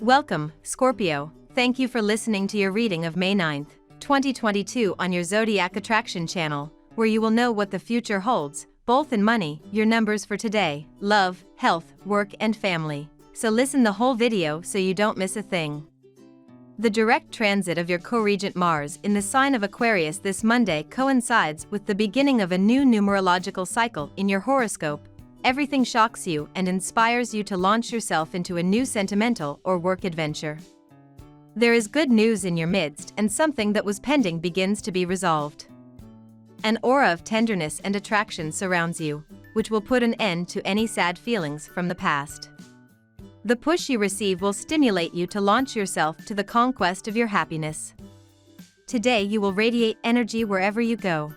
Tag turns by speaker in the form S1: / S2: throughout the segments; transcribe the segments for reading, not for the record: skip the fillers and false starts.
S1: Welcome, Scorpio. Thank you for listening to your reading of May 9th, 2022 on your Zodiac Attraction channel, where you will know what the future holds, both in money, your numbers for today, love, health, work and family. So listen the whole video so you don't miss a thing. The direct transit of your co-regent Mars in the sign of Aquarius this Monday coincides with the beginning of a new numerological cycle in your horoscope. Everything shocks you and inspires you to launch yourself into a new sentimental or work adventure. There is good news in your midst, and something that was pending begins to be resolved. An aura of tenderness and attraction surrounds you, which will put an end to any sad feelings from the past. The push you receive will stimulate you to launch yourself to the conquest of your happiness. Today you will radiate energy wherever you go.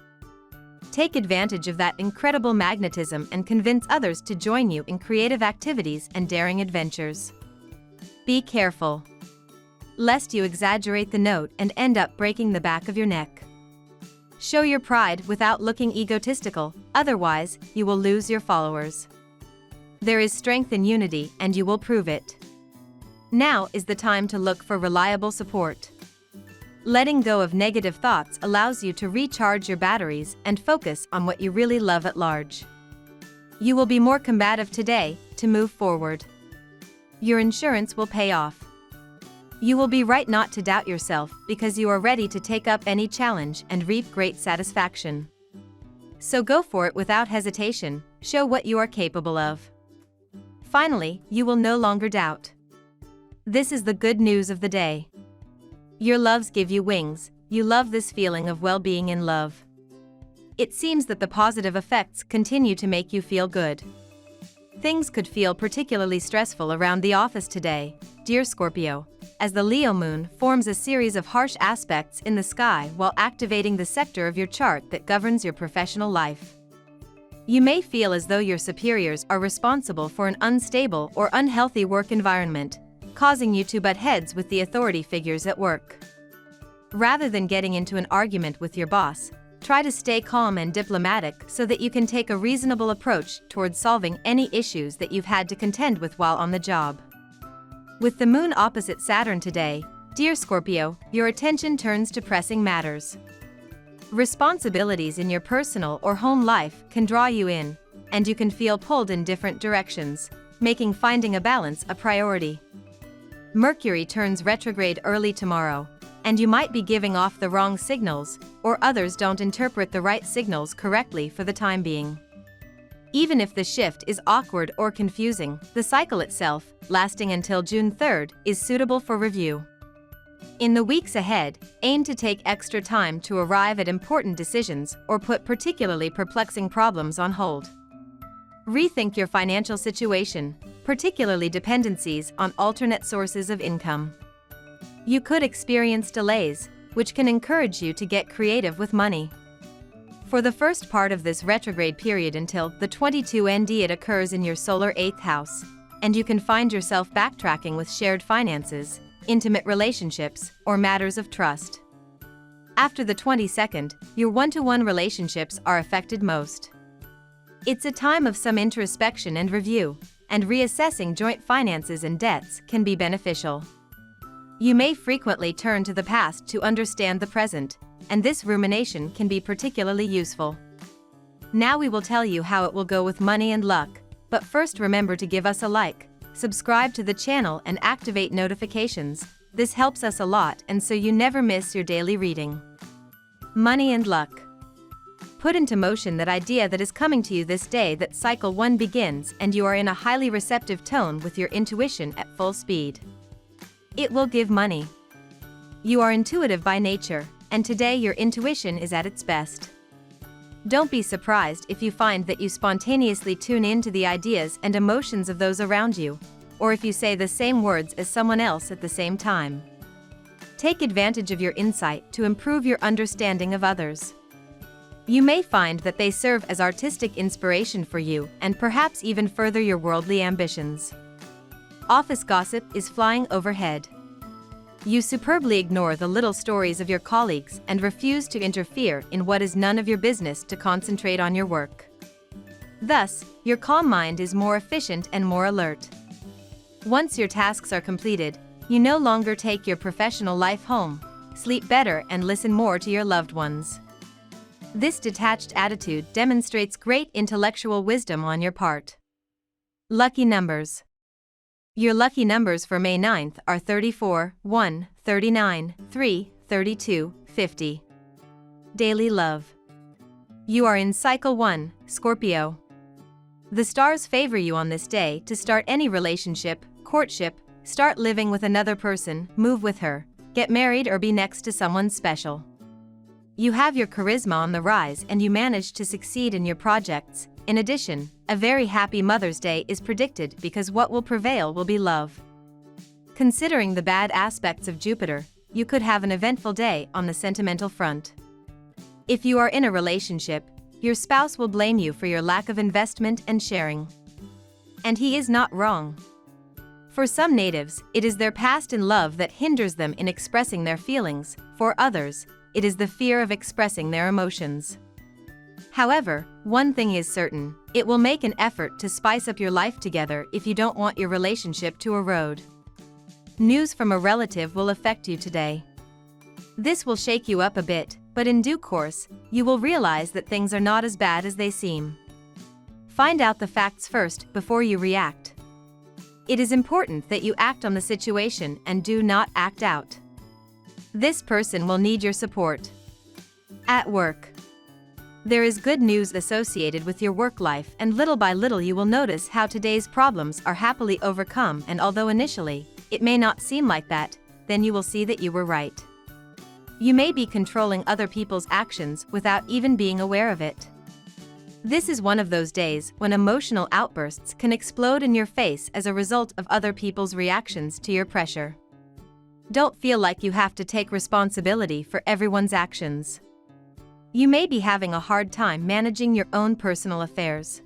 S1: Take advantage of that incredible magnetism and convince others to join you in creative activities and daring adventures. Be careful, lest you exaggerate the note and end up breaking the back of your neck. Show your pride without looking egotistical, otherwise, you will lose your followers. There is strength in unity, and you will prove it. Now is the time to look for reliable support. Letting go of negative thoughts allows you to recharge your batteries and focus on what you really love at large. You will be more combative today to move forward. Your insurance will pay off. You will be right not to doubt yourself because you are ready to take up any challenge and reap great satisfaction. So go for it without hesitation, show what you are capable of. Finally, you will no longer doubt. This is the good news of the day. Your loves give you wings. You love this feeling of well-being in love. It seems that the positive effects continue to make you feel good. Things could feel particularly stressful around the office today, dear Scorpio, as the Leo moon forms a series of harsh aspects in the sky while activating the sector of your chart that governs your professional life. You may feel as though your superiors are responsible for an unstable or unhealthy work environment, causing you to butt heads with the authority figures at work. Rather than getting into an argument with your boss, try to stay calm and diplomatic so that you can take a reasonable approach towards solving any issues that you've had to contend with while on the job. With the moon opposite Saturn today, dear Scorpio, your attention turns to pressing matters. Responsibilities in your personal or home life can draw you in, and you can feel pulled in different directions, making finding a balance a priority. Mercury turns retrograde early tomorrow, and you might be giving off the wrong signals, or others don't interpret the right signals correctly for the time being. Even if the shift is awkward or confusing, the cycle itself, lasting until June 3rd, is suitable for review. In the weeks ahead, aim to take extra time to arrive at important decisions or put particularly perplexing problems on hold. Rethink your financial situation, particularly dependencies on alternate sources of income. You could experience delays, which can encourage you to get creative with money. For the first part of this retrograde period until the 22nd, it occurs in your solar 8th house, and you can find yourself backtracking with shared finances, intimate relationships, or matters of trust. After the 22nd, your one-to-one relationships are affected most. It's a time of some introspection and review, and reassessing joint finances and debts can be beneficial. You may frequently turn to the past to understand the present, and this rumination can be particularly useful. Now we will tell you how it will go with money and luck, but first remember to give us a like, subscribe to the channel and activate notifications. This helps us a lot and so you never miss your daily reading. Money and luck. Put into motion that idea that is coming to you this day that cycle 1 begins and you are in a highly receptive tone with your intuition at full speed. It will give money. You are intuitive by nature, and today your intuition is at its best. Don't be surprised if you find that you spontaneously tune in to the ideas and emotions of those around you, or if you say the same words as someone else at the same time. Take advantage of your insight to improve your understanding of others. You may find that they serve as artistic inspiration for you and perhaps even further your worldly ambitions. Office gossip is flying overhead. You superbly ignore the little stories of your colleagues and refuse to interfere in what is none of your business to concentrate on your work. Thus, your calm mind is more efficient and more alert. Once your tasks are completed, You no longer take your professional life home, sleep better and listen more to your loved ones. This detached attitude demonstrates great intellectual wisdom on your part. Lucky numbers. Your lucky numbers for May 9th are 34, 1, 39, 3, 32, 50. Daily love. You are in cycle 1, Scorpio. The stars favor you on this day to start any relationship, courtship, start living with another person, move with her, get married or be next to someone special. You have your charisma on the rise and you manage to succeed in your projects. In addition, a very happy Mother's Day is predicted because what will prevail will be love. Considering the bad aspects of Jupiter, you could have an eventful day on the sentimental front. If you are in a relationship, your spouse will blame you for your lack of investment and sharing. And he is not wrong. For some natives, it is their past in love that hinders them in expressing their feelings. For others, it is the fear of expressing their emotions. However, one thing is certain, it will make an effort to spice up your life together if you don't want your relationship to erode. News from a relative will affect you today. This will shake you up a bit, but in due course, you will realize that things are not as bad as they seem. Find out the facts first before you react. It is important that you act on the situation and do not act out. This person will need your support. At work. There is good news associated with your work life, and little by little you will notice how today's problems are happily overcome, and although initially, it may not seem like that, then you will see that you were right. You may be controlling other people's actions without even being aware of it. This is one of those days when emotional outbursts can explode in your face as a result of other people's reactions to your pressure. Don't feel like you have to take responsibility for everyone's actions. You may be having a hard time managing your own personal affairs.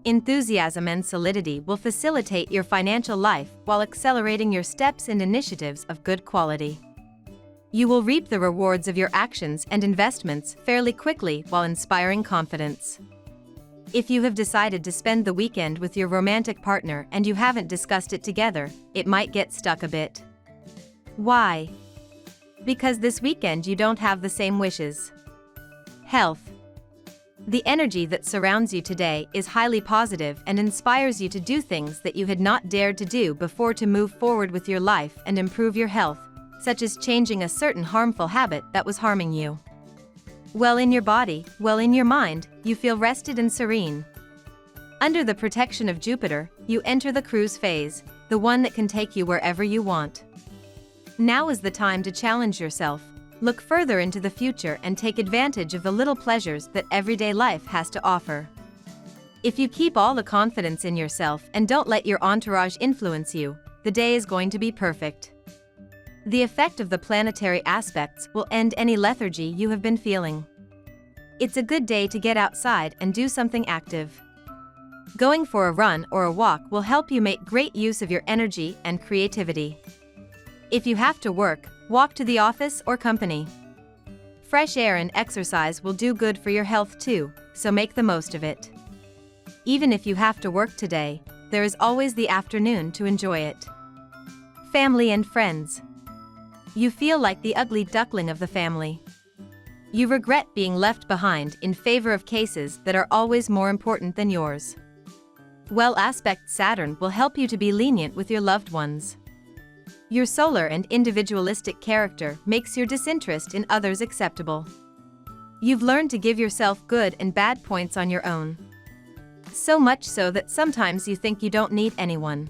S1: Enthusiasm and solidity will facilitate your financial life while accelerating your steps and initiatives of good quality. You will reap the rewards of your actions and investments fairly quickly while inspiring confidence. If you have decided to spend the weekend with your romantic partner and you haven't discussed it together, it might get stuck a bit. Why? Because this weekend you don't have the same wishes. Health. The energy that surrounds you today is highly positive and inspires you to do things that you had not dared to do before to move forward with your life and improve your health, such as changing a certain harmful habit that was harming you. Well in your body, well in your mind, you feel rested and serene. Under the protection of Jupiter, you enter the cruise phase, the one that can take you wherever you want. Now is the time to challenge yourself, look further into the future and take advantage of the little pleasures that everyday life has to offer. If you keep all the confidence in yourself and don't let your entourage influence you, the day is going to be perfect. The effect of the planetary aspects will end any lethargy you have been feeling. It's a good day to get outside and do something active. Going for a run or a walk will help you make great use of your energy and creativity. If you have to work, walk to the office or company. Fresh air and exercise will do good for your health too, so make the most of it. Even if you have to work today, there is always the afternoon to enjoy it. Family and friends. You feel like the ugly duckling of the family. You regret being left behind in favor of cases that are always more important than yours. Well aspect Saturn will help you to be lenient with your loved ones. Your solar and individualistic character makes your disinterest in others acceptable. You've learned to give yourself good and bad points on your own. So much so that sometimes you think you don't need anyone.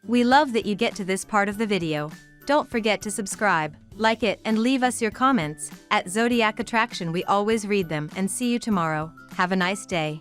S1: We love that you get to this part of the video. Don't forget to subscribe, like it and leave us your comments. At Zodiac Attraction we always read them and see you tomorrow. Have a nice day.